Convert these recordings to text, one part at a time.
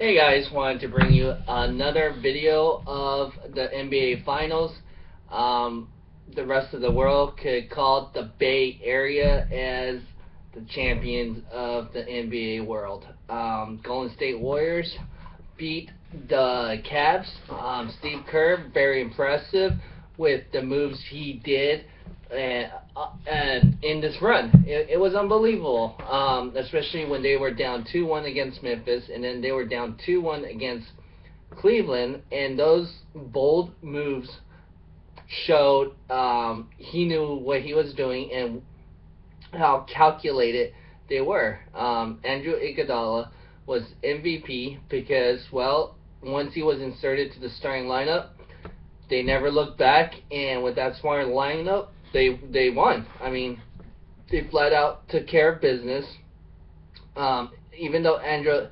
Hey guys, wanted to bring you another video of the NBA Finals. The rest of the world could call it the Bay Area as the champions of the NBA world. Golden State Warriors beat the Cavs. Steve Kerr, very impressive with the moves he did and in this run. It was unbelievable, especially when they were down 2-1 against Memphis, and then they were down 2-1 against Cleveland, and those bold moves showed he knew what he was doing and how calculated they were. Andrew Iguodala was MVP because, well, once he was inserted to the starting lineup, they never looked back, and with that smart lineup, they won. I mean, they flat out took care of business. Even though Andre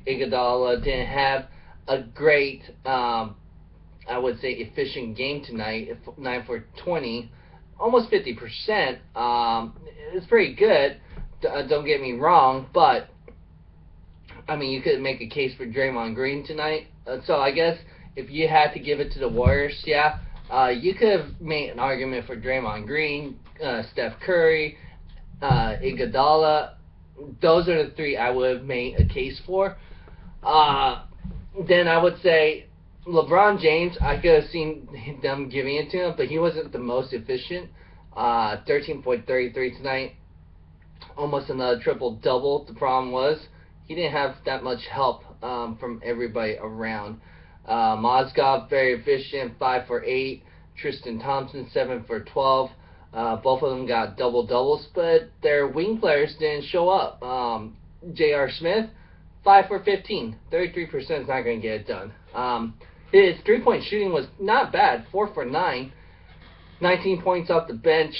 Iguodala didn't have a great, I would say, efficient game tonight, 9 for 20, almost 50%. It's pretty good. Don't get me wrong, but I mean, you could make a case for Draymond Green tonight. So I guess if you had to give it to the Warriors, yeah. You could have made an argument for Draymond Green, Steph Curry, Iguodala. Those are the three I would have made a case for. Then I would say LeBron James, I could have seen them giving it to him, but he wasn't the most efficient. 13.33 tonight, almost another triple-double. The problem was he didn't have that much help from everybody around. Mozgov, very efficient, 5 for 8. Tristan Thompson, 7 for 12. Both of them got double-doubles, but their wing players didn't show up. J.R. Smith, 5 for 15. 33% is not going to get it done. His three-point shooting was not bad, 4 for 9. 19 points off the bench.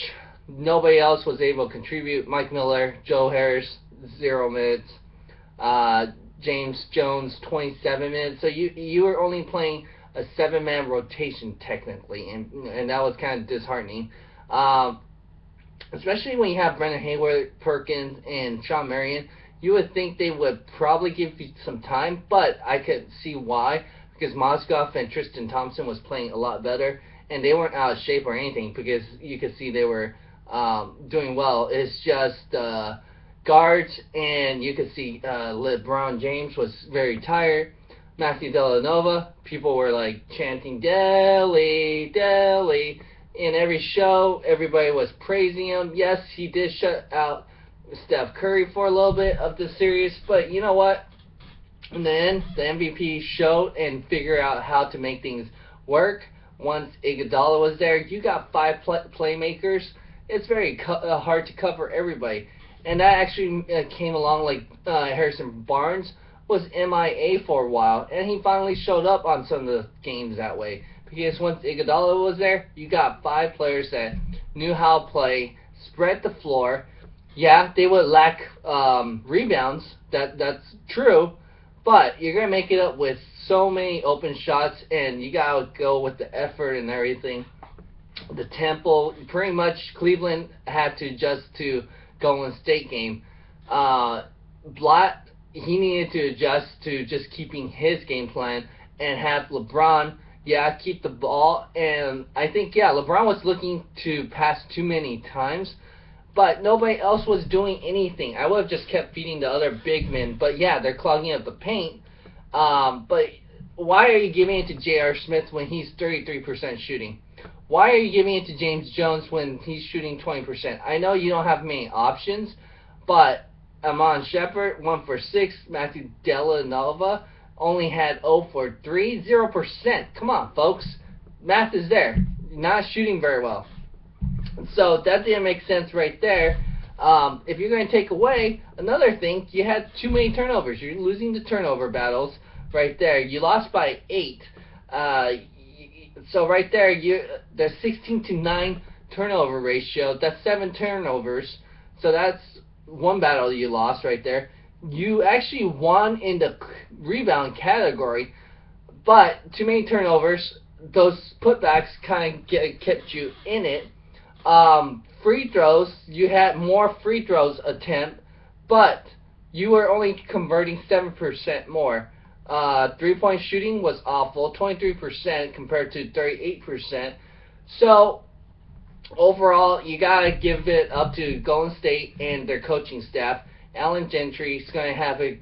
Nobody else was able to contribute. Mike Miller, Joe Harris, 0 minutes. James Jones, 27 minutes. So you were only playing a 7-man rotation technically, and that was kind of disheartening. Especially when you have Brendan Hayward, Perkins, and Shawn Marion, you would think they would probably give you some time, but I could see why, because Mozgov and Tristan Thompson was playing a lot better, and they weren't out of shape or anything, because you could see they were doing well. It's just guards, and you could see LeBron James was very tired. Matthew Dellavedova, people were like chanting Delly, Delly. In every show, everybody was praising him. Yes, he did shut out Steph Curry for a little bit of the series, but you know what? In the end, the MVP showed and figured out how to make things work. Once Iguodala was there, you got 5 playmakers. It's very hard to cover everybody. And that actually came along like Harrison Barnes was MIA for a while, and he finally showed up on some of the games that way. Because once Iguodala was there, you got 5 players that knew how to play, spread the floor. Yeah, they would lack rebounds. That's true, but you're gonna make it up with so many open shots, and you gotta go with the effort and everything. The tempo, pretty much Cleveland had to adjust to Golden State game. Blatt, he needed to adjust to just keeping his game plan and have LeBron, keep the ball. And I think, LeBron was looking to pass too many times, but nobody else was doing anything. I would have just kept feeding the other big men, but they're clogging up the paint. But why are you giving it to J.R. Smith when he's 33% shooting? Why are you giving it to James Jones when he's shooting 20%? I know you don't have many options, but Amon Shepard, 1 for 6. Matthew Dellavedova only had 0 for 3. 0%. Come on, folks. Math is there. Not shooting very well. So that didn't make sense right there. If you're going to take away another thing, you had too many turnovers. You're losing the turnover battles right there. You lost by 8. So right there, the 16-9 turnover ratio. That's 7 turnovers. So that's one battle you lost right there. You actually won in the rebound category, but too many turnovers. Those putbacks kind of kept you in it. Free throws, you had more free throws attempt, but you were only converting 7% more. 3-point shooting was awful, 23% compared to 38%. So overall, you gotta give it up to Golden State and their coaching staff. Allen Gentry is going to have a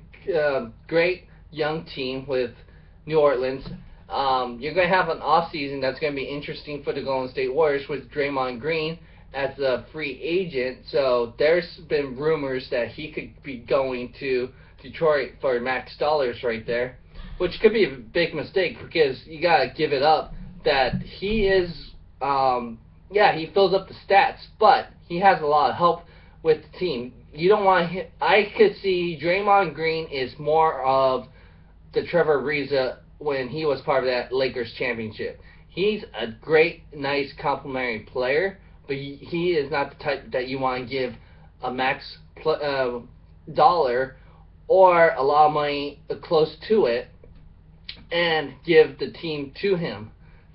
great young team with New Orleans. You're going to have an offseason that's going to be interesting for the Golden State Warriors with Draymond Green as a free agent. So there's been rumors that he could be going to Detroit for max dollars right there, which could be a big mistake because you got to give it up that he is, he fills up the stats, but he has a lot of help with the team. You don't want him. I could see Draymond Green is more of the Trevor Ariza when he was part of that Lakers championship. He's a great, nice, complimentary player, but he is not the type that you want to give a max dollar or a lot of money close to it and give the team to him.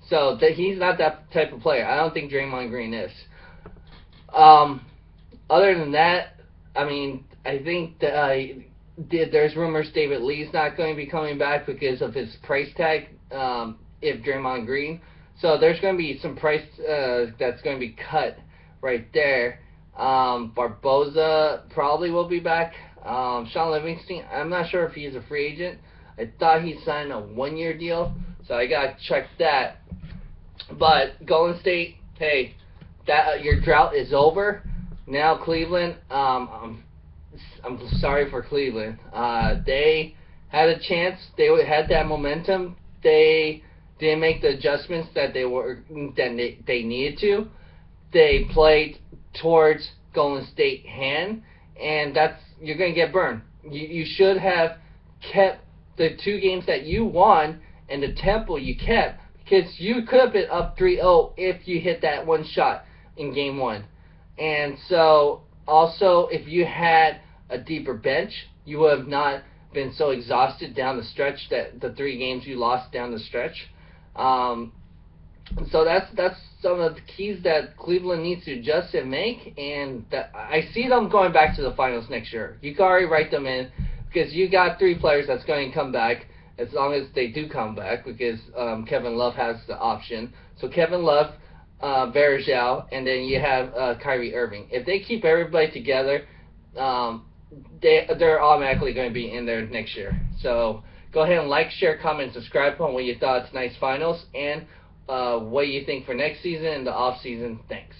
So he's not that type of player. I don't think Draymond Green is. Other than that, I mean, I think that there's rumors David Lee's not going to be coming back because of his price tag, if Draymond Green. So there's going to be some price that's going to be cut right there. Barboza probably will be back. Sean Livingston, I'm not sure if he's a free agent. I thought he signed a 1-year deal, so I got to check that. But Golden State, hey, your drought is over. Now Cleveland, I'm sorry for Cleveland. They had a chance. They had that momentum. They didn't make the adjustments that they needed to. They played towards Golden State hand, and you're going to get burned. You should have kept the 2 games that you won and the tempo you kept, because you could have been up 3-0 if you hit that one shot in game 1. And so, also, if you had a deeper bench, you would have not been so exhausted down the stretch, that the 3 games you lost down the stretch. So that's some of the keys that Cleveland needs to adjust and make, and I see them going back to the finals next year. You can already write them in, because you got 3 players that's going to come back, as long as they do come back, because Kevin Love has the option. So Kevin Love, Varejao, and then you have Kyrie Irving. If they keep everybody together, they're automatically going to be in there next year. So go ahead and like, share, comment, subscribe on what you thought tonight's finals, and what you think for next season and the off season. Thanks.